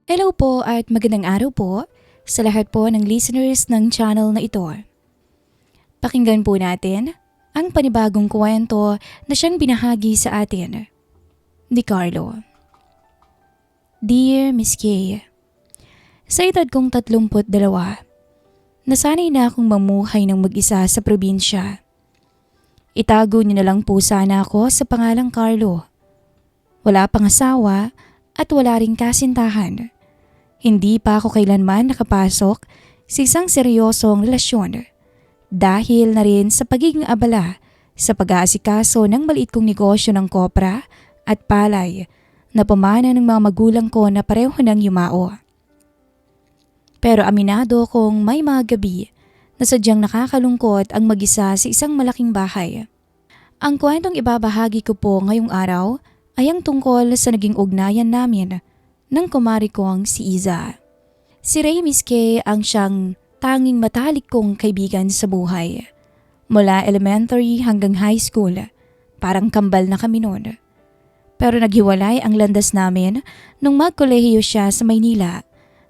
Hello po at magandang araw po sa lahat po ng listeners ng channel na ito. Pakinggan po natin ang panibagong kwento na siyang binahagi sa atin ni Carlo. Dear Miss Kay, sa edad kong 32, nasanay na akong mamuhay ng mag-isa sa probinsya. Itago niyo na lang po sana ako sa pangalang Carlo. Wala pang asawa at wala ring kasintahan. Hindi pa ako kailanman nakapasok sa isang seryosong relasyon dahil na rin sa pagiging abala sa pag-aasikaso ng maliit kong negosyo ng kopra at palay na pamana ng mga magulang ko na pareho ng yumao. Pero aminado kong may mga gabi na sadyang nakakalungkot ang mag-isa sa isang malaking bahay. Ang kwentong ibabahagi ko po ngayong araw ay ang tungkol sa naging ugnayan namin ng kumari kong si Iza. Si Ray Miss Kay ang siyang tanging matalik kong kaibigan sa buhay. Mula elementary hanggang high school, parang kambal na kami noon. Pero naghiwalay ang landas namin nung magkolehiyo siya sa Maynila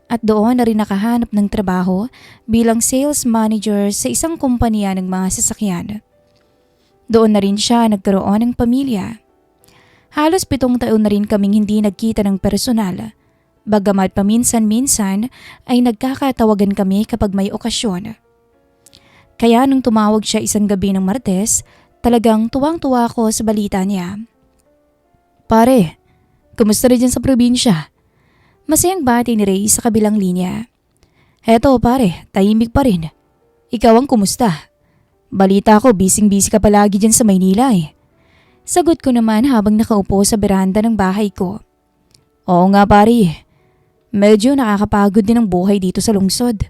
at doon na rin nakahanap ng trabaho bilang sales manager sa isang kumpanya ng mga sasakyan. Doon na rin siya nagkaroon ng pamilya. Halos 7 taon na rin kaming hindi nagkita ng personal. Bagamat paminsan-minsan ay nagkakatawagan kami kapag may okasyon. Kaya nung tumawag siya isang gabi ng Martes, talagang tuwang-tuwa ako sa balita niya. Pare, kumusta rin dyan sa probinsya? Masayang bati ni Ray sa kabilang linya. Heto pare, tahimik pa rin. Ikaw ang kumusta? Balita ko bising-busy ka palagi dyan sa Maynila eh. Sagot ko naman habang nakaupo sa beranda ng bahay ko. Oo nga pare, medyo nakakapagod din ang buhay dito sa lungsod.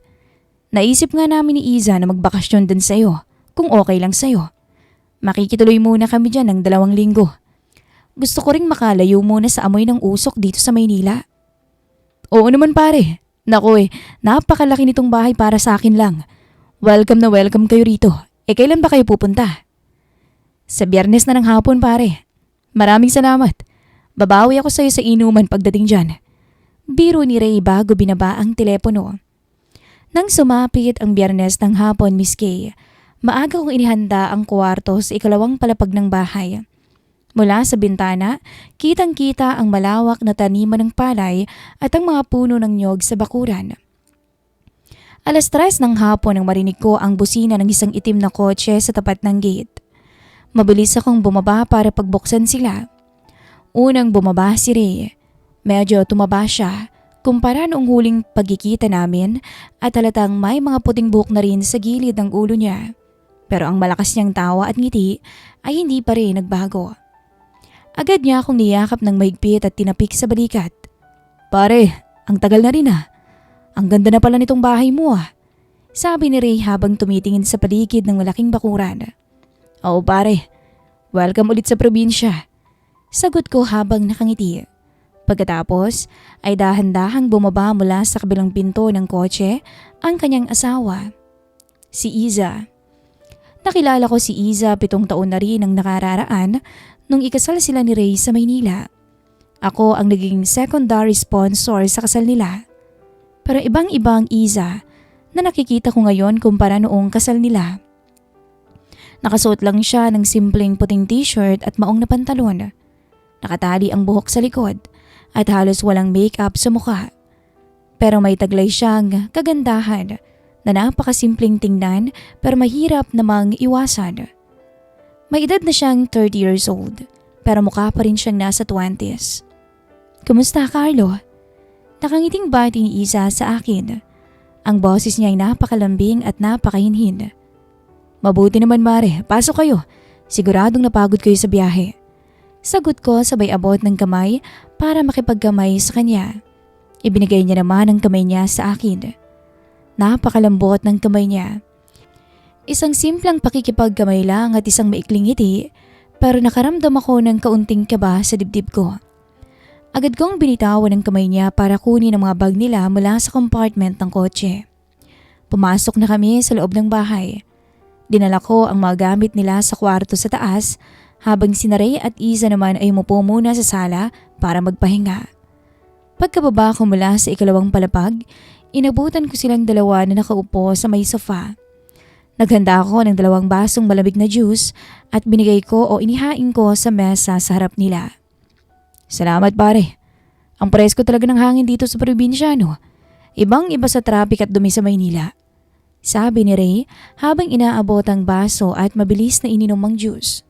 Naisip nga namin ni Iza na magbakasyon din sa'yo kung okay lang sa'yo. Makikituloy muna kami dyan ng 2 linggo. Gusto ko ring makalayo muna sa amoy ng usok dito sa Maynila. Oo naman pare, naku napakalaki nitong bahay para sa akin lang. Welcome na welcome kayo rito. Kailan ba kayo pupunta? Sa Biyernes na ng hapon pare. Maraming salamat. Babawi ako sa'yo sa inuman pagdating dyan. Biro ni Ray bago binaba ang telepono. Nang sumapit ang Biyernes ng hapon, Miss Kay, maaga kong inihanda ang kwarto sa ikalawang palapag ng bahay. Mula sa bintana, kitang-kita ang malawak na taniman ng palay at ang mga puno ng nyog sa bakuran. 3:00 ng hapon nang marinig ko ang busina ng isang itim na kotse sa tapat ng gate. Mabilis akong bumaba para pagbuksan sila. Unang bumaba si Ray. Medyo tumaba siya kumpara noong huling pagkikita namin at halatang may mga puting buhok na rin sa gilid ng ulo niya. Pero ang malakas niyang tawa at ngiti ay hindi pa rin nagbago. Agad niya akong niyakap ng mahigpit at tinapik sa balikat. Pare, ang tagal na rin ah. Ang ganda na pala nitong bahay mo ah. Sabi ni Ray habang tumitingin sa paligid ng malaking bakuran. Oo pare, welcome ulit sa probinsya. Sagot ko habang nakangiti. Pagkatapos ay dahan-dahang bumaba mula sa kabilang pinto ng kotse ang kanyang asawa, si Iza. Nakilala ko si Iza 7 taon na rin ang nakararaan nung ikasal sila ni Ray sa Maynila. Ako ang naging secondary sponsor sa kasal nila. Pero ibang-ibang Iza na nakikita ko ngayon kumpara noong kasal nila. Nakasuot lang siya ng simpleng puting t-shirt at maong na pantalon. Nakatali ang buhok sa likod at halos walang make-up sa mukha. Pero may taglay siyang kagandahan na napakasimpleng tingnan pero mahirap namang iwasan. May edad na siyang 30 years old pero mukha pa rin siyang nasa 20s. Kumusta Carlo? Nakangiting bati ni Isa sa akin. Ang boses niya ay napakalambing at napakahinhin. Mabuti naman mare, pasok kayo. Siguradong napagod kayo sa biyahe. Sagot ko sabay abot ng kamay para makipagkamay sa kanya. Ibinigay niya naman ang kamay niya sa akin. Napakalambot ng kamay niya. Isang simplang pakikipagkamay lang at isang maikling ngiti pero nakaramdam ako ng kaunting kaba sa dibdib ko. Agad kong binitawan ang kamay niya para kunin ang mga bag nila mula sa compartment ng kotse. Pumasok na kami sa loob ng bahay. Dinala ko ang mga gamit nila sa kwarto sa taas habang si Ray at Iza naman ay umupo muna sa sala para magpahinga. Pagkababa ko mula sa ikalawang palapag, inabutan ko silang dalawa na nakaupo sa may sofa. Naghanda ako ng 2 basong malamig na juice at binigay ko o inihain ko sa mesa sa harap nila. Salamat pare. Ang presko talaga ng hangin dito sa probinsya, no? Ibang iba sa traffic at dumi sa Maynila. Sabi ni Ray habang inaabot ang baso at mabilis na ininom ang juice.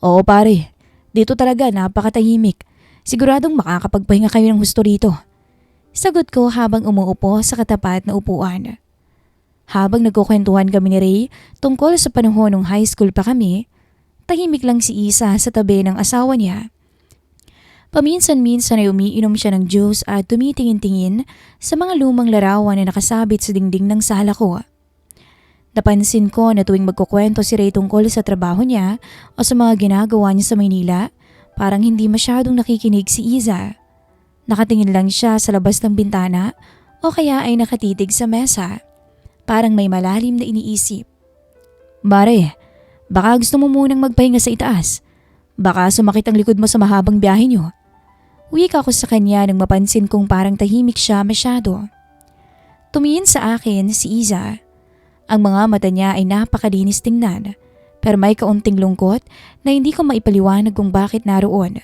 Oo pare, dito talaga napakatahimik. Siguradong makakapagpahinga kayo ng husto rito. Sagot ko habang umuupo sa katapat na upuan. Habang nagkukwentuhan kami ni Ray tungkol sa panahon ng high school pa kami, tahimik lang si Isa sa tabi ng asawa niya. Paminsan-minsan ay umiinom siya ng juice at tumitingin-tingin sa mga lumang larawan na nakasabit sa dingding ng sala ko. Napansin ko na tuwing magkukwento si Ray tungkol sa trabaho niya o sa mga ginagawa niya sa Maynila, parang hindi masyadong nakikinig si Iza. Nakatingin lang siya sa labas ng bintana o kaya ay nakatitig sa mesa. Parang may malalim na iniisip. Mare, baka gusto mo munang magpahinga sa itaas. Baka sumakit ang likod mo sa mahabang biyahe niyo. Wika ko sa kanya nang mapansin kong parang tahimik siya masyado. Tumingin sa akin si Iza. Ang mga mata niya ay napakalinis tingnan. Pero may kaunting lungkot na hindi ko maipaliwanag kung bakit naroon.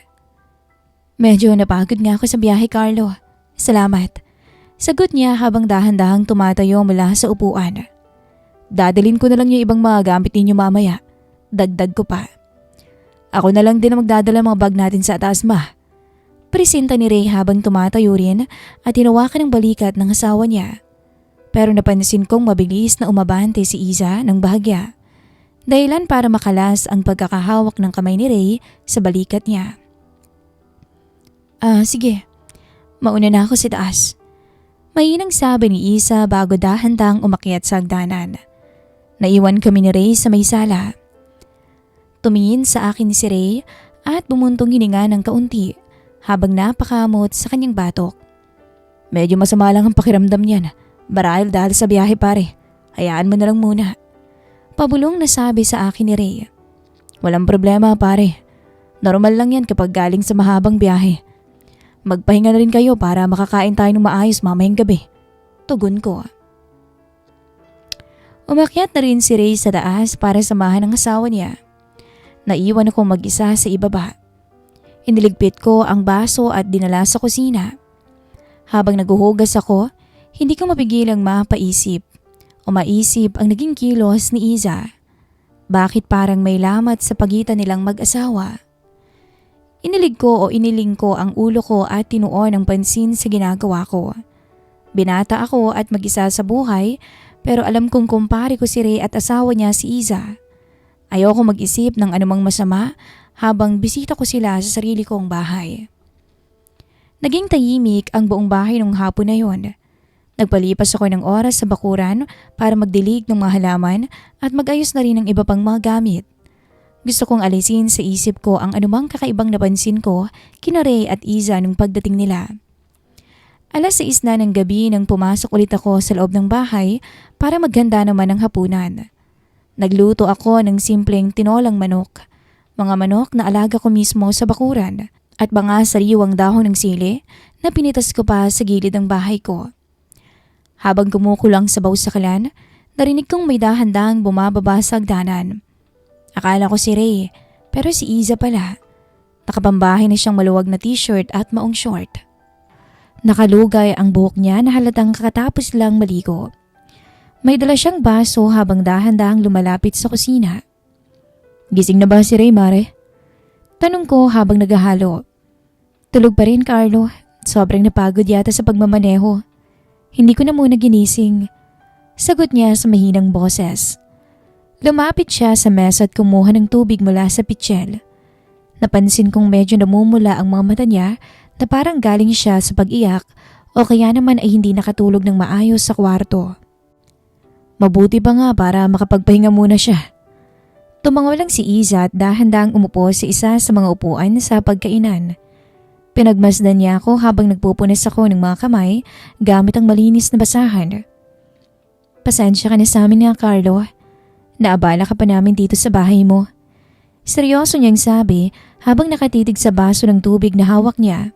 Medyo napagod nga ako sa biyahe, Carlo. Salamat. Sagot niya habang dahan-dahang tumatayo mula sa upuan. Dadalhin ko na lang yung ibang mga gamit ninyo mamaya. Dagdag ko pa. Ako na lang din ang magdadala mga bag natin sa taas, ma. Presinta ni Ray habang tumatayo rin at hinawakan ng balikat ng asawa niya. Pero napansin kong mabilis na umabante si Iza ng bahagya. Dahilan para makalas ang pagkakahawak ng kamay ni Ray sa balikat niya. Sige. Mauna na ako sa taas. Mainang sabi ni Isa bago dahan-dahang umakyat sa hagdanan. Naiwan kami ni Ray sa may sala. Tumingin sa akin si Ray at bumuntong hininga ng kaunti habang napakamot sa kanyang batok. Medyo masama lang ang pakiramdam niyan. Marahil dahil sa biyahe pare. Hayaan mo na lang muna. Pabulong na sabi sa akin ni Ray. Walang problema pare. Normal lang yan kapag galing sa mahabang biyahe. Magpahinga na rin kayo para makakain tayo ng maayos mamayang gabi. Tugon ko. Umakyat na rin si Ray sa taas para samahan ang asawa niya. Naiwan ako mag-isa sa ibaba. Iniligpit ko ang baso at dinala sa kusina. Habang naguhugas ako, hindi ko mapigilang mapaisip o maisip ang naging kilos ni Iza. Bakit parang may lamat sa pagitan nilang mag-asawa? Inilig ko o iniling ko ang ulo ko at tinuon ang pansin sa ginagawa ko. Binata ako at mag-isa sa buhay pero alam kong kumpare ko si Ray at asawa niya si Iza. Ayoko mag-isip ng anumang masama habang bisita ko sila sa sarili kong bahay. Naging tahimik ang buong bahay nung hapon na yon. Nagpalipas ako ng oras sa bakuran para magdilig ng mga halaman at mag-ayos na rin ng iba pang mga gamit. Gusto kong alisin sa isip ko ang anumang kakaibang napansin ko kina Ray at Iza nung pagdating nila. 6:00 na ng gabi nang pumasok ulit ako sa loob ng bahay para maghanda naman ng hapunan. Nagluto ako ng simpleng tinolang manok, mga manok na alaga ko mismo sa bakuran at mga sariwang dahon ng sili na pinitas ko pa sa gilid ng bahay ko. Habang kumukulang sabaw sa kalan, narinig kong may dahan-dahang bumababa sa hagdanan. Akala ko si Ray, pero si Iza pala. Nakapambahay na siyang maluwag na t-shirt at maong short. Nakalugay ang buhok niya na halatang kakatapos lang maligo. May dala siyang baso habang dahan-dahang lumalapit sa kusina. Gising na ba si Ray, Mare? Tanong ko habang naghahalo. Tulog pa rin, Carlo. Sobrang napagod yata sa pagmamaneho. Hindi ko na muna ginising. Sagot niya sa mahinang boses. Lumapit siya sa mesa at kumuha ng tubig mula sa pitsil. Napansin kong medyo namumula ang mga mata niya na parang galing siya sa pag-iyak o kaya naman ay hindi nakatulog ng maayos sa kwarto. Mabuti pa nga para makapagpahinga muna siya. Tumango lang si Iza at dahan-dahang umupo sa isa sa mga upuan sa pagkainan. Pinagmasdan niya ako habang nagpupunas ako ng mga kamay gamit ang malinis na basahan. Pasensya ka na sa amin nga, Carlo. Naabala ka pa namin dito sa bahay mo. Seryoso niyang sabi habang nakatitig sa baso ng tubig na hawak niya.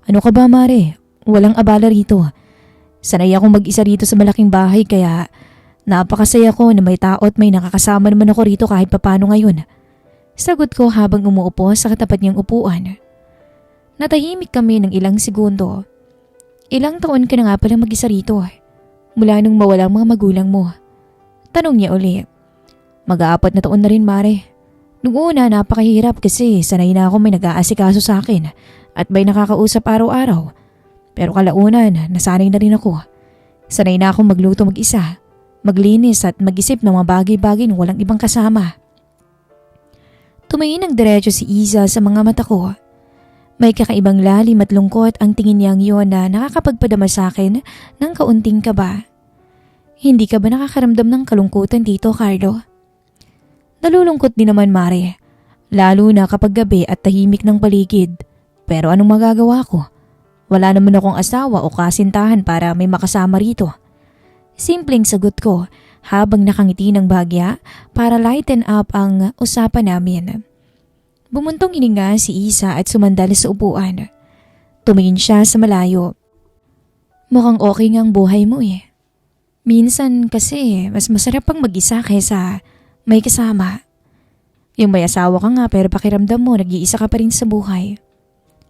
Ano ka ba, Mare? walang abala rito. Sanay akong mag-isa rito sa malaking bahay kaya napakasaya ko na may tao at may nakakasama naman ako rito kahit papano ngayon. Sagot ko habang umuupo sa katapat niyang upuan. Natahimik kami ng ilang segundo. Ilang taon ka na nga palang mag-isa rito mula nung mawala ang mga magulang mo? Tanong niya uli. Mag-aapat na taon na rin, Mare. Nung una napakahirap kasi sanay na ako may nag-aasikaso sa akin at may nakakausap araw-araw. Pero kalaunan, nasanay na rin ako. Sanay na akong magluto mag-isa, maglinis at mag-isip ng mga bagay-bagay na walang ibang kasama. Tumingin ng diretso si Iza sa mga mata ko. May kakaibang lalim at lungkot ang tingin niyang yun na nakakapagpadama sa akin ng kaunting kaba. Hindi ka ba nakakaramdam ng kalungkutan dito, Carlo? Nalulungkot din naman, Mare. Lalo na kapag gabi at tahimik ng paligid. Pero anong magagawa ko? Wala naman akong asawa o kasintahan para may makasama rito. Simpleng sagot ko habang nakangiti ng bahagya para lighten up ang usapan namin. Bumuntong hininga si Isa at sumandal sa upuan. Tumingin siya sa malayo. Mukhang okay nga ang buhay mo eh. Minsan kasi mas masarap pang mag-isa kaysa may kasama. Yung may asawa ka nga pero pakiramdam mo nag-iisa ka pa rin sa buhay.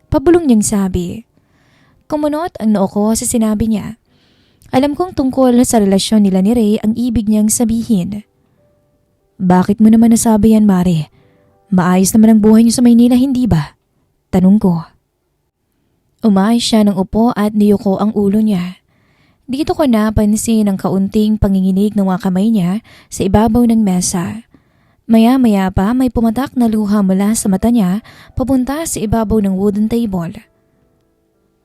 Pabulong niyang sabi. Kumunot ang noo ko sa sinabi niya. Alam kong tungkol sa relasyon nila ni Ray ang ibig niyang sabihin. Bakit mo naman nasabi yan, Mare? Maayos naman ang buhay niyo sa Maynila, hindi ba? Tanong ko. Umayos siya ng upo at niyuko ang ulo niya. Dito ko napansin ang kaunting panginginig ng mga kamay niya sa ibabaw ng mesa. Maya-maya pa may pumatak na luha mula sa mata niya papunta sa ibabaw ng wooden table.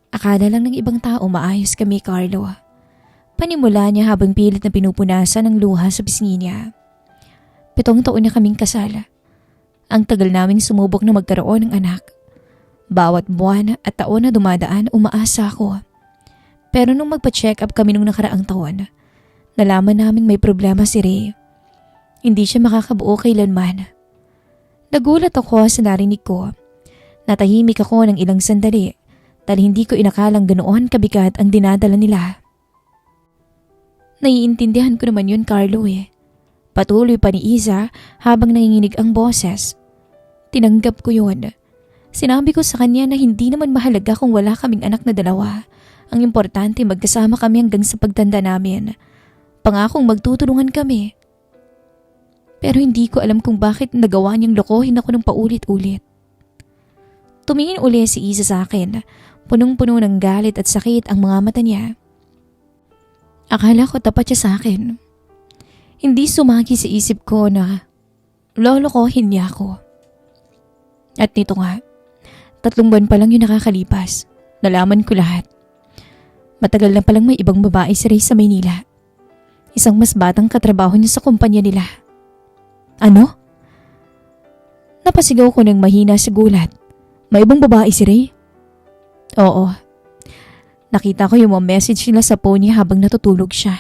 Akala lang ng ibang tao maayos kami, Carlo. Panimula niya habang pilit na pinupunasan ng luha sa pisngi niya. 7 taon na kaming kasal. Ang tagal naming sumubok na magkaroon ng anak. Bawat buwan at taon na dumadaan umaasa ako. Pero nung magpa-check up kami nung nakaraang taon, nalaman naming may problema si Ray. Hindi siya makakabuo kailanman. Nagulat ako sa narinig ko. Natahimik ako ng ilang sandali dahil hindi ko inakalang ganoon kabigat ang dinadala nila. Naiintindihan ko naman yun, Carlo eh. Patuloy pa ni Iza habang nanginginig ang boses. Tinanggap ko yun. Sinabi ko sa kanya na hindi naman mahalaga kung wala kaming anak na dalawa. Ang importante magkasama kami hanggang sa pagtanda namin. Pangakong magtutulungan kami. Pero hindi ko alam kung bakit nagawa niyang lokohin ako ng paulit-ulit. Tumingin uli si Iza sa akin. Punong-puno ng galit at sakit ang mga mata niya. Akala ko tapat siya sa akin. Hindi sumagi sa isip ko na lolokohin niya ako. At nito nga, 3 buwan pa lang yung nakakalipas. Nalaman ko lahat. Matagal na palang may ibang babae si Ray sa Maynila. Isang mas batang katrabaho niya sa kumpanya nila. Ano? Napasigaw ko ng mahina sa gulat. May ibang babae si Ray? Oo. Nakita ko yung mga message nila sa phone niya habang natutulog siya.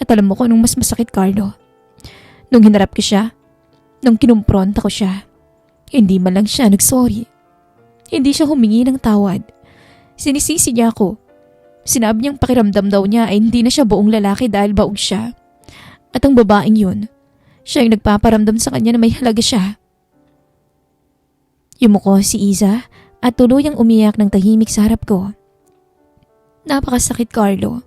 At alam mo kung anong mas masakit, Carlo? Nung hinarap ko siya, nung kinumpronta ko siya, hindi man lang siya nagsorry. Hindi siya humingi ng tawad. Sinisisi niya ako. Sinabi niyang pakiramdam daw niya ay hindi na siya buong lalaki dahil baog siya. At ang babaeng yun, siya yung nagpaparamdam sa kanya na may halaga siya. Yumuko si Iza at tuluyang umiyak ng tahimik sa harap ko. Napakasakit, Carlo.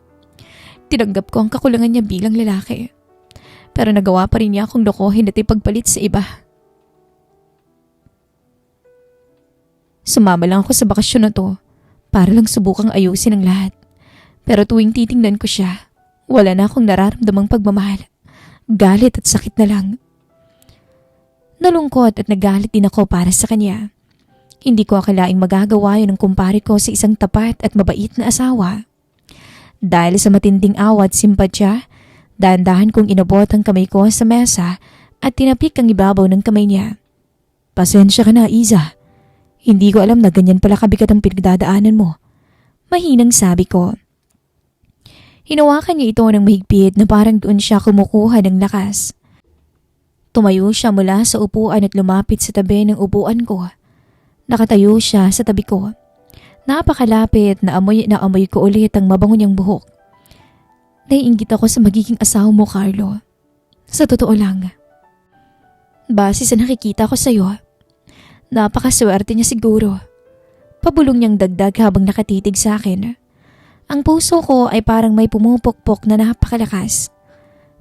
Tinanggap ko ang kakulangan niya bilang lalaki. Pero nagawa pa rin niya akong lokohin at ipagpalit sa iba. Sumama lang ako sa bakasyon na to para lang subukang ayusin ang lahat. Pero tuwing titingnan ko siya, wala na akong nararamdamang pagmamahal. Galit at sakit na lang. Nalungkot at nagalit din ako para sa kanya. Hindi ko akalaing magagawa yun ng kumpare ko sa isang tapat at mabait na asawa. Dahil sa matinding awa at simpatya, dahan-dahan kong inabot ang kamay ko sa mesa at tinapik ang ibabaw ng kamay niya. Pasensya ka na, Iza. Hindi ko alam na ganyan pala kabigat ang pinagdadaanan mo. Mahinang sabi ko. Hinawakan niya ito ng mahigpit na parang doon siya kumukuha ng lakas. Tumayo siya mula sa upuan at lumapit sa tabi ng upuan ko. Nakatayo siya sa tabi ko. Napakalapit na amoy ko ulit ang mabango niyang buhok. Naiinggit ako sa magiging asawa mo, Carlo. Sa totoo lang. Base sa nakikita ko sa'yo, napakaswerte niya siguro. Pabulong niyang dagdag habang nakatitig sa akin. Ang puso ko ay parang may pumupukpok na napakalakas.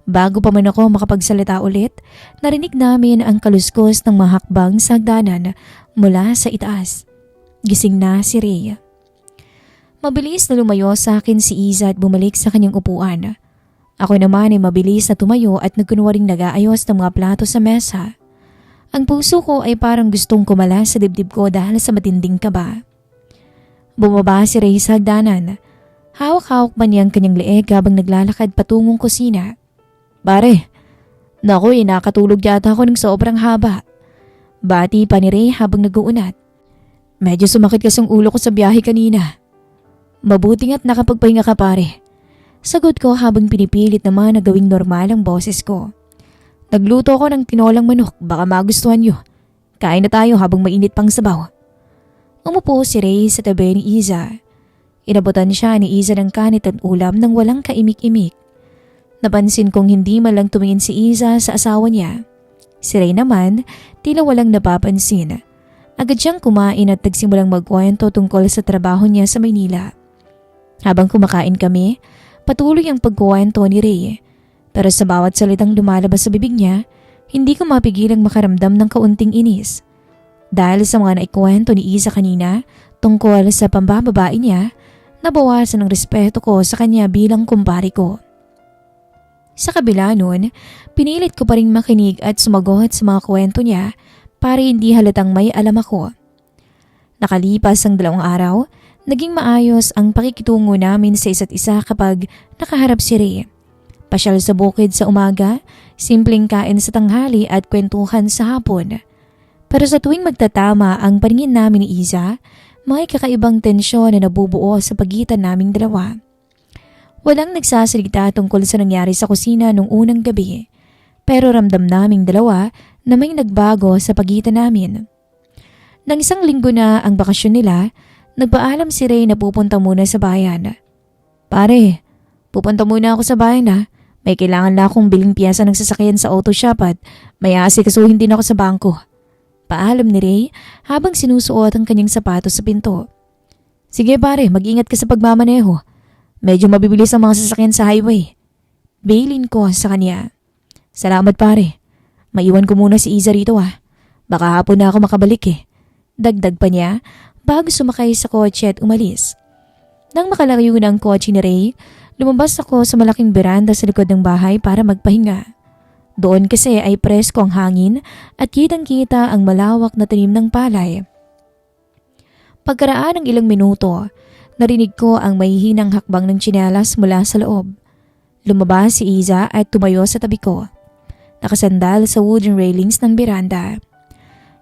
Bago pa man ako makapagsalita ulit, narinig namin ang kaluskos ng mahakbang sa hagdanan mula sa itaas. Gising na si Ray. Mabilis na lumayo sa akin si Iza at bumalik sa kanyang upuan. Ako naman ay mabilis na tumayo at nagkunwaring nag-aayos ng mga plato sa mesa. Ang puso ko ay parang gustong kumala sa dibdib ko dahil sa matinding kaba. Bumaba si Ray sa hagdanan. Hawak-hawak pa niya ang kanyang leeg habang naglalakad patungong kusina. Pare, naku nakatulog yata ako ng sobrang haba. Bati pa ni Ray habang nag-uunat. Medyo sumakit kasing ulo ko sa biyahe kanina. Mabuting at nakapagpahinga ka pare. Sagot ko habang pinipilit naman na gawing normal ang boses ko. Nagluto ako ng tinolang manok, baka magustuhan nyo. Kain na tayo habang mainit pang sabaw. Umupo si Ray sa tabi ni Iza. Inabutan siya ni Iza ng kanit at ulam nang walang kaimik-imik. Napansin kong hindi man lang tumingin si Iza sa asawa niya. Si Ray naman, tila walang napapansin. Agad siyang kumain at nagsimulang magkwento tungkol sa trabaho niya sa Maynila. Habang kumakain kami, patuloy ang pagkuwento ni Ray. Pero sa bawat salitang lumalabas sa bibig niya, hindi ko mapigilang makaramdam ng kaunting inis. Dahil sa mga naikwento ni Iza kanina tungkol sa pambababae niya, nabawasan ang respeto ko sa kanya bilang kumpare ko. Sa kabila nun, pinilit ko pa rin makinig at sumagot sa mga kwento niya para hindi halatang may alam ako. Nakalipas ang 2 araw, naging maayos ang pakikitungo namin sa isa't isa kapag nakaharap si Ray. Pasyal sa bukid sa umaga, simpleng kain sa tanghali at kwentuhan sa hapon. Pero sa tuwing magtatama ang paningin namin ni Iza, may kakaibang tensyon na nabubuo sa pagitan naming dalawa. Walang nagsasalita tungkol sa nangyari sa kusina nung unang gabi, pero ramdam naming dalawa na may nagbago sa pagitan namin. Nang 1 linggo na ang bakasyon nila, nagpaalam si Ray na pupunta muna sa bayan. Pare, pupunta muna ako sa bayan na. May kailangan na akong biling piyesa ng sasakyan sa auto shop at may aasikasuhin din ako sa bangko. Paalam ni Ray habang sinusuot ang kanyang sapatos sa pinto. Sige pare, mag-ingat ka sa pagmamaneho. Medyo mabibilis ang mga sasakyan sa highway. Bailin ko sa kanya. Salamat pare. Maiwan ko muna si Iza rito Baka hapon na ako makabalik Dagdag pa niya bago sumakay sa kotse at umalis. Nang makalayo na ang kotse ni Ray, lumabas ako sa malaking beranda sa likod ng bahay para magpahinga. Doon kasi ay presko ang hangin at kitang-kita ang malawak na tanim ng palay. Pagkaraan ng ilang minuto, narinig ko ang mahihinang hakbang ng tsinelas mula sa loob. Lumabas si Iza at tumayo sa tabi ko. Nakasandal sa wooden railings ng beranda.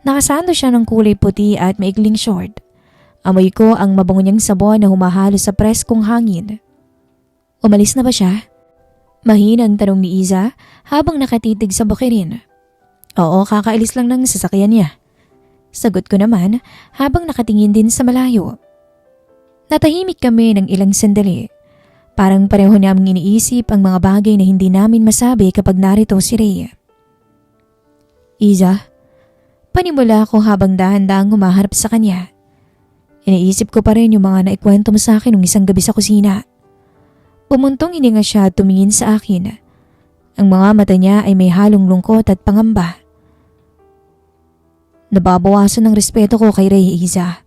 Nakasando siya ng kulay puti at maikling short. Amoy ko ang mabango niyang sabon na humahalo sa preskong hangin. Umalis na ba siya? Mahinang tanong ni Iza habang nakatitig sa bukirin. Oo, kakaalis lang ng sasakyan niya. Sagot ko naman habang nakatingin din sa malayo. Natahimik kami ng ilang sandali. Parang pareho naming iniisip ang mga bagay na hindi namin masabi kapag narito si Ray. Iza, panimula ko habang dahan-dahang humaharap sa kanya. Iniisip ko pa rin yung mga naikwento mo sa akin nung isang gabi sa kusina. Pumuntong hininga siya at tumingin sa akin. Ang mga mata niya ay may halong lungkot at pangamba. Nababawasan ng respeto ko kay Ray, Iza.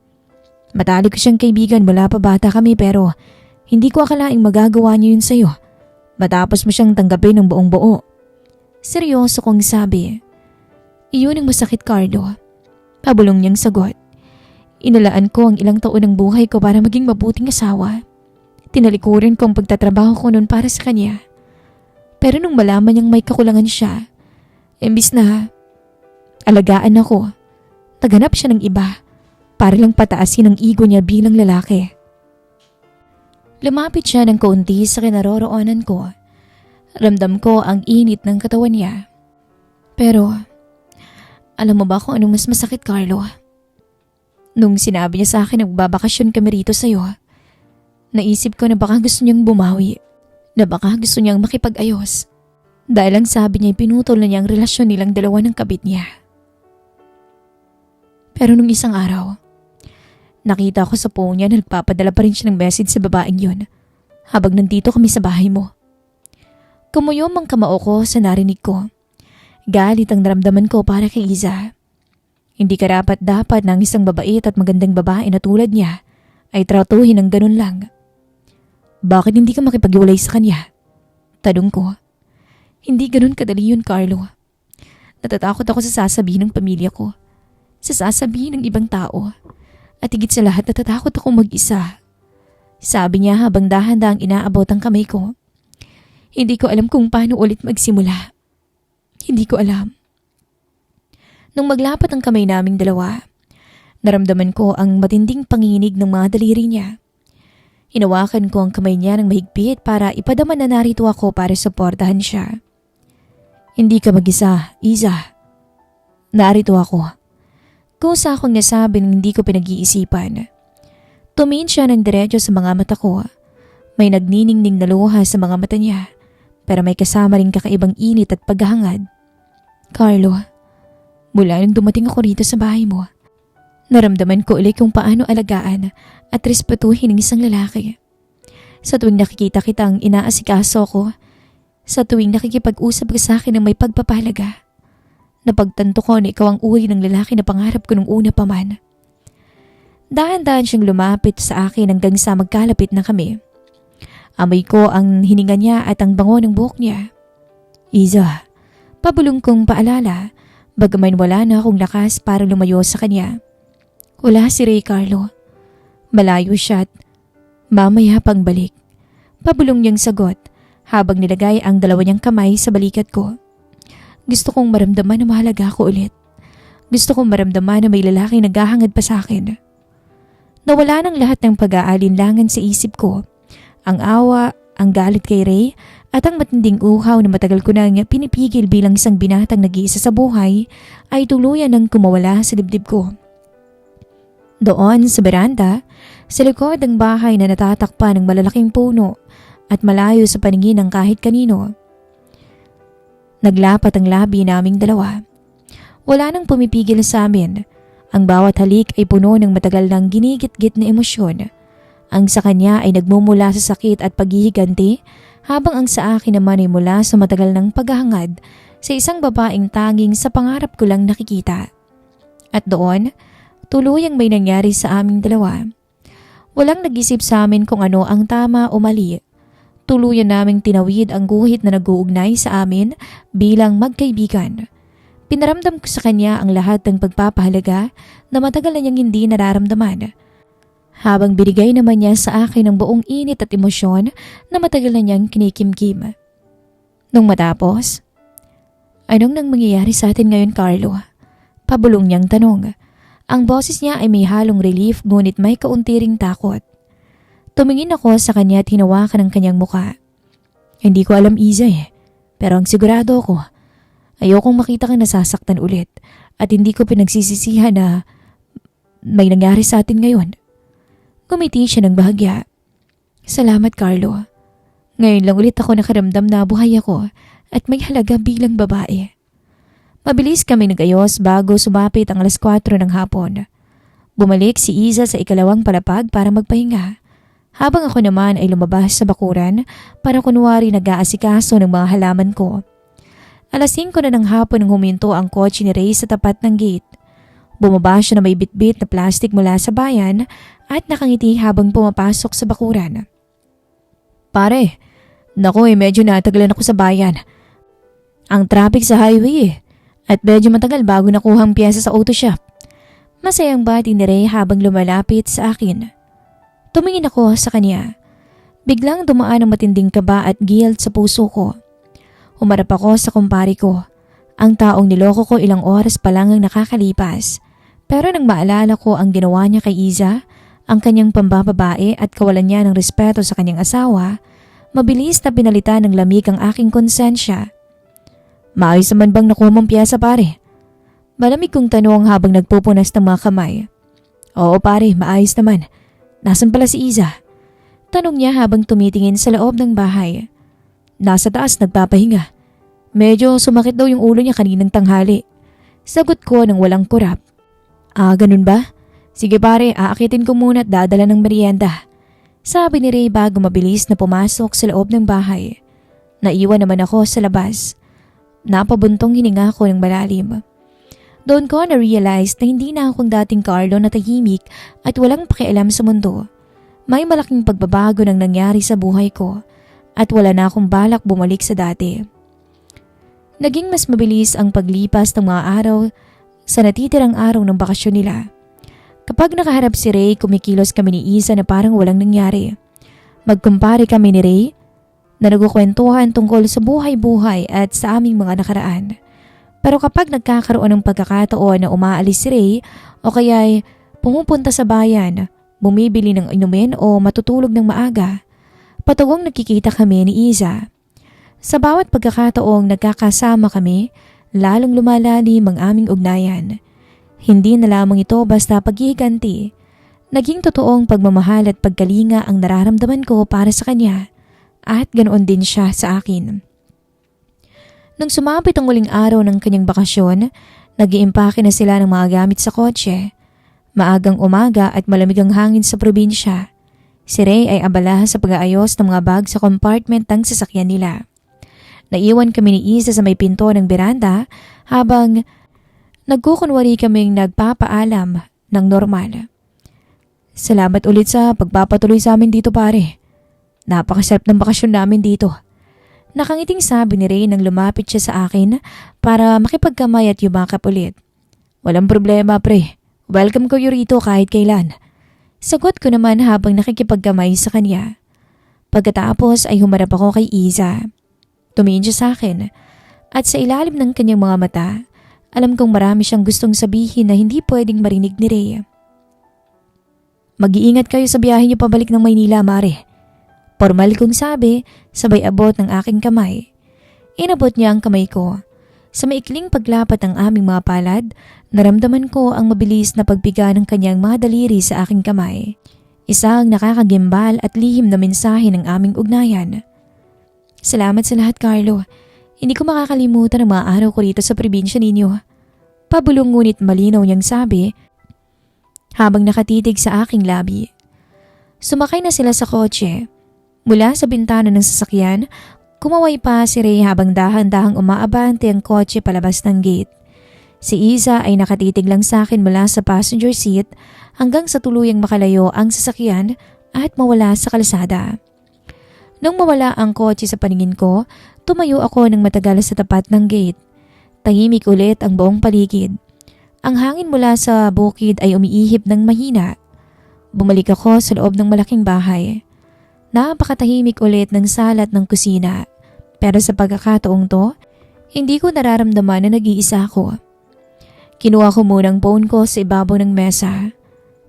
Matalik ko siyang kaibigan mula pa bata kami pero hindi ko akalaing magagawa niya yun sa'yo. Matapos mo siyang tanggapin ng buong buo. Seryoso kong sabi. Iyon ang masakit, Carlo. Pabulong niyang sagot. Inalaan ko ang ilang taon ng buhay ko para maging mabuting asawa. Tinalikuran ko ang pagtatrabaho ko noon para sa kanya. Pero nung malaman niyang may kakulangan siya, imbis na alagaan ako, naghanap siya ng iba para lang pataasin ang ego niya bilang lalaki. Lumapit siya ng kaunti sa kinaroroonan ko. Ramdam ko ang init ng katawan niya. Pero, alam mo ba kung anong mas masakit, Carlo? Nung sinabi niya sa akin na magbabakasyon kami rito sa'yo, naisip ko na baka gusto niyang bumawi, na baka gusto niyang makipag-ayos. Dahil ang sabi niya pinutol na niya ang relasyon nilang dalawa ng kabit niya. Pero nung isang araw, nakita ko sa phone niya na nagpapadala pa rin siya ng message sa babaeng yun habang nandito kami sa bahay mo. Kumuyom ang kamao ko sa narinig ko. Galit ang naramdaman ko para kay Iza. Hindi karapat-dapat ng isang babait at magandang babae na tulad niya ay tratuhin ng ganun lang. Bakit hindi ka makipag-iwalay sa kanya? Tanong ko. Hindi ganun kadali yun, Carlo. Natatakot ako sa sasabihin ng pamilya ko, sa sasabihin ng ibang tao, at higit sa lahat natatakot akong mag-isa. Sabi niya habang dahan-dahang inaabot ang kamay ko. Hindi ko alam kung paano ulit magsimula. Hindi ko alam. Nung maglapat ang kamay naming dalawa, naramdaman ko ang matinding panginginig ng mga daliri niya. Hinawakan ko ang kamay niya ng mahigpit para ipadama na narito ako para suportahan siya. Hindi ka mag-isa, Iza. Narito ako. Kusa akong nasabi ng hindi ko pinag-iisipan. Tumingin siya ng diretso sa mga mata ko. May nagniningning na luha sa mga mata niya, pero may kasama rin kakaibang init at paghahangad. Carlo, mula nung dumating ako rito sa bahay mo, naramdaman ko ulit kung paano alagaan at respetuhin ng isang lalaki. Sa tuwing nakikita kitang inaasikaso ko, sa tuwing nakikipag-usap ka sa akin ng may pagpapahalaga, napagtanto ko na ikaw ang uri ng lalaki na pangarap ko nung una pa man. Dahan-dahan siyang lumapit sa akin hanggang sa magkalapit na kami. Amoy ko ang hininga niya at ang bango ng buhok niya. Iza, pabulong kong paalala, bagaman wala na akong lakas para lumayo sa kanya. Wala si Ray, Carlo. Malayo siya at mamaya pang balik. Pabulong niyang sagot habang nilagay ang dalawa niyang kamay sa balikat ko. Gusto kong maramdaman na mahalaga ako ulit. Gusto kong maramdaman na may lalaking naghahangad pa sa akin. Nawala ng lahat ng pag-aalinlangan sa isip ko. Ang awa, ang galit kay Ray at ang matinding uhaw na matagal ko nang pinipigil bilang isang binatang nag-iisa sa buhay ay tuluyan ng kumawala sa dibdib ko. Doon sa beranda, sa likod ng bahay na natatakpan ng malalaking puno at malayo sa paningin ng kahit kanino. Naglapat ang labi naming dalawa. Wala nang pumipigil sa amin. Ang bawat halik ay puno ng matagal ng ginigit-git na emosyon. Ang sa kanya ay nagmumula sa sakit at paghihiganti, habang ang sa akin naman ay mula sa matagal ng paghahangad sa isang babaeng tanging sa pangarap ko lang nakikita. At doon, tuluyang may nangyari sa aming dalawa. Walang nag-isip sa amin kung ano ang tama o mali. Tuluyan naming tinawid ang guhit na nag-uugnay sa amin bilang magkaibigan. Pinaramdam ko sa kanya ang lahat ng pagpapahalaga na matagal na niyang hindi nararamdaman. Habang binigay naman niya sa akin ang buong init at emosyon na matagal na niyang kinikimkim. Nung matapos, anong nang mangyayari sa atin ngayon, Carlo? Pabulong niyang tanong. Ang boses niya ay may halong relief ngunit may kaunti ring takot. Tumingin ako sa kanya at hinawakan ang kanyang muka. Hindi ko alam, Iza pero ang sigurado ako, ayokong makita kang nasasaktan ulit at hindi ko pinagsisisihan na may nangyari sa atin ngayon. Gumiti siya ng bahagya. Salamat, Carlo. Ngayon lang ulit ako nakaramdam na buhay ako at may halaga bilang babae. Mabilis kami nag-ayos bago sumapit ang 4:00 ng hapon. Bumalik si Iza sa ikalawang palapag para magpahinga, habang ako naman ay lumabas sa bakuran para kunwari nag-aasikaso ng mga halaman ko. 5:00 na ng hapon nang huminto ang kotse ni Ray sa tapat ng gate. Bumaba siya na may bitbit na plastic mula sa bayan at nakangiti habang pumapasok sa bakuran. Pare, naku medyo natagalan ako sa bayan. Ang traffic sa highway at medyo matagal bago nakuha ang piyesa sa auto shop. Masayang bati ni Ray habang lumalapit sa akin. Tumingin ako sa kanya. Biglang dumaan ang matinding kaba at guilt sa puso ko. Humarap ako sa kumpare ko. Ang taong niloko ko ilang oras pa lang ang nakakalipas. Pero nang maalala ko ang ginawa niya kay Iza, ang kanyang pambababae at kawalan niya ng respeto sa kanyang asawa, mabilis na pinalitan ng lamig ang aking konsensya. Maayos naman bang nakuha mong piyesa, pare? Malamig kong tanong habang nagpupunas ng mga kamay. Oo pare, maayos naman. Nasaan pala si Iza? Tanong niya habang tumitingin sa loob ng bahay. Nasa taas nagpapahinga. Medyo sumakit daw yung ulo niya kaninang tanghali. Sagot ko nang walang kurap. Ah, ganun ba? Sige pare, aakitin ko muna at dadala ng merienda. Sabi ni Ray bago mabilis na pumasok sa loob ng bahay. Naiwan naman ako sa labas. Napabuntong hininga ko ng malalim. Doon ko na-realize na hindi na akong dating Carlo na tahimik at walang pakialam sa mundo. May malaking pagbabago nang nangyari sa buhay ko at wala na akong balak bumalik sa dati. Naging mas mabilis ang paglipas ng mga araw sa natitirang araw ng bakasyon nila. Kapag nakaharap si Ray, kumikilos kami ni Isa na parang walang nangyari. Magkumpare kami ni Ray na nagkukwentuhan tungkol sa buhay-buhay at sa aming mga nakaraan. Pero kapag nagkakaroon ng pagkakataon na umaalis si Ray o kaya'y pumupunta sa bayan, bumibili ng inumin o matutulog ng maaga, patugong nakikita kami ni Isa. Sa bawat pagkakataong nagkakasama kami, lalong lumalalim ang aming ugnayan. Hindi na lamang ito basta paghihiganti. Naging totoong pagmamahal at pagkalinga ang nararamdaman ko para sa kanya at ganoon din siya sa akin. Nang sumapit ang huling araw ng kanyang bakasyon, nag-iimpake na sila ng mga gamit sa kotse. Maagang umaga at malamig ang hangin sa probinsya. Si Ray ay abala sa pag-aayos ng mga bag sa compartment ng sasakyan nila. Naiwan kami ni Isa sa may pinto ng beranda habang nagkukunwari kaming nagpapaalam ng normal. Salamat ulit sa pagpapatuloy sa amin dito pare. Napakasarap ng bakasyon namin dito. Nakangiting sabi ni Ray nang lumapit siya sa akin para makipagkamay at yumakap ulit. Walang problema pre, welcome ko rito kahit kailan. Sagot ko naman habang nakikipagkamay sa kanya. Pagkatapos ay humarap ako kay Isa. Tumingin siya sa akin at sa ilalim ng kanyang mga mata, alam kong marami siyang gustong sabihin na hindi pwedeng marinig ni Ray. Mag-iingat kayo sa biyahe niyo pabalik ng Maynila, Mare. Formal kong sabi, sabay abot ng aking kamay. Inabot niya ang kamay ko. Sa maikling paglapat ng aming mga palad, naramdaman ko ang mabilis na pagpiga ng kanyang mga daliri sa aking kamay. Isang nakakagimbal at lihim na mensahe ng aming ugnayan. Salamat sa lahat, Carlo. Hindi ko makakalimutan ang mga araw ko rito sa probinsya ninyo. Pabulong ngunit malinaw niyang sabi habang nakatitig sa aking labi. Sumakay na sila sa kotse. Mula sa bintana ng sasakyan, kumaway pa si Ray habang dahan-dahang umaabante ang kotse palabas ng gate. Si Isa ay nakatitig lang sa akin mula sa passenger seat hanggang sa tuluyang makalayo ang sasakyan at mawala sa kalsada. Nung mawala ang kotse sa paningin ko, tumayo ako ng matagal sa tapat ng gate. Tahimik ulit ang buong paligid. Ang hangin mula sa bukid ay umiihip ng mahina. Bumalik ako sa loob ng malaking bahay. Napakatahimik ulit ng salat ng kusina. Pero sa pagkakataong to, hindi ko nararamdaman na nag-iisa ako. Kinuha ko munang phone ko sa ibabaw ng mesa.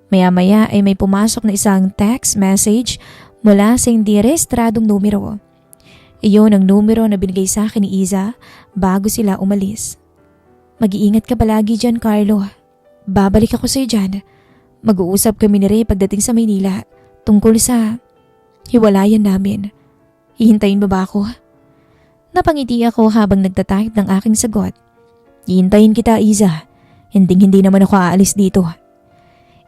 Maya-maya ay may pumasok na isang text message mula sa hindi rehistradong numero. Iyon ang numero na binigay sa akin ni Isa bago sila umalis. Mag-iingat ka palagi dyan, Carlo. Babalik ako sa'yo dyan. Mag-uusap kami ni Ray pagdating sa Maynila tungkol sa hiwalayan namin. Hihintayin mo ba ako? Napangiti ako habang nagtatype ng aking sagot. Hihintayin kita, Isa. Hindi naman ako aalis dito.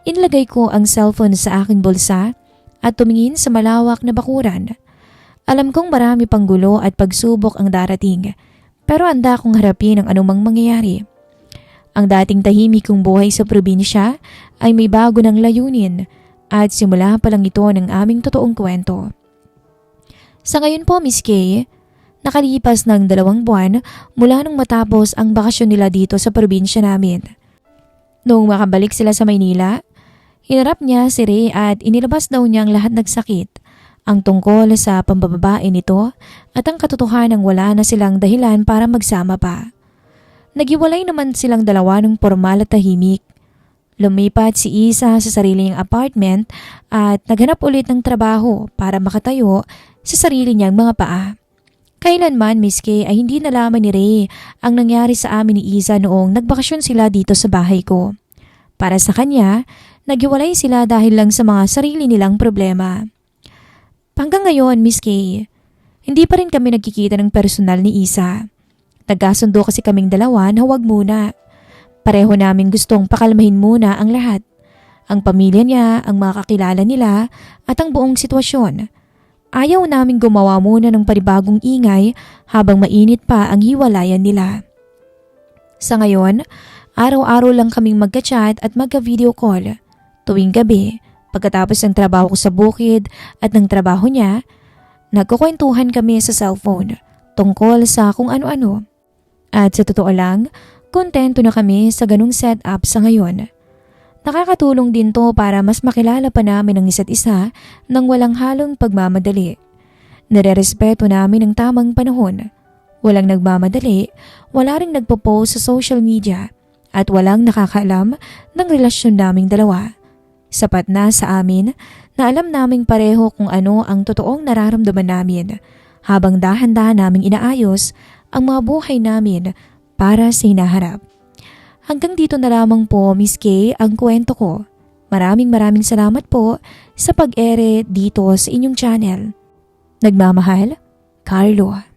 Inlagay ko ang cellphone sa aking bulsa at tumingin sa malawak na bakuran. Alam kong marami pang gulo at pagsubok ang darating, pero handa akong harapin ang anumang mangyayari. Ang dating tahimik kong buhay sa probinsya ay may bago ng layunin at simula pa lang ito ng aming totoong kwento. Sa ngayon po, Miss Kay, nakalipas ng 2 buwan mula nung matapos ang bakasyon nila dito sa probinsya namin. Noong makabalik sila sa Maynila, hinarap niya si Ray at inilabas daw niya ang lahat ng sakit, ang tungkol sa pambababae nito at ang katotohanang wala na silang dahilan para magsama pa. Naghiwalay naman silang dalawa ng formal at tahimik. Lumipat si Isa sa sarili niyang apartment at naghanap ulit ng trabaho para makatayo sa sarili niyang mga paa. Kailanman, Miss Kay, ay hindi nalaman ni Ray ang nangyari sa amin ni Isa noong nagbakasyon sila dito sa bahay ko. Para sa kanya, Naghiwalay sila dahil lang sa mga sarili nilang problema. Hanggang ngayon, Miss Kay, hindi pa rin kami nagkikita ng personal ni Isa. Nagkasundo kasi kaming dalawa na huwag muna. Pareho namin gustong pakalmahin muna ang lahat. Ang pamilya niya, ang mga kakilala nila at ang buong sitwasyon. Ayaw namin gumawa muna ng panibagong ingay habang mainit pa ang hiwalayan nila. Sa ngayon, araw-araw lang kaming magka-chat at magka-video call. Tuwing gabi, pagkatapos ng trabaho ko sa bukid at ng trabaho niya, nagkukwentuhan kami sa cellphone tungkol sa kung ano-ano. At sa totoo lang, kontento na kami sa ganung setup sa ngayon. Nakakatulong din to para mas makilala pa namin ang isa't isa nang walang halong pagmamadali. Nare-respeto namin ang tamang panahon. Walang nagmamadali, wala ring nagpo-post sa social media at walang nakakaalam ng relasyon naming dalawa. Sapat na sa amin na alam naming pareho kung ano ang totoong nararamdaman namin habang dahan-dahan naming inaayos ang mga buhay namin para sa hinaharap. Hanggang dito na lamang po, Miss Kay, ang kwento ko. Maraming salamat po sa pag-ere dito sa inyong channel. Nagmamahal, Carlo.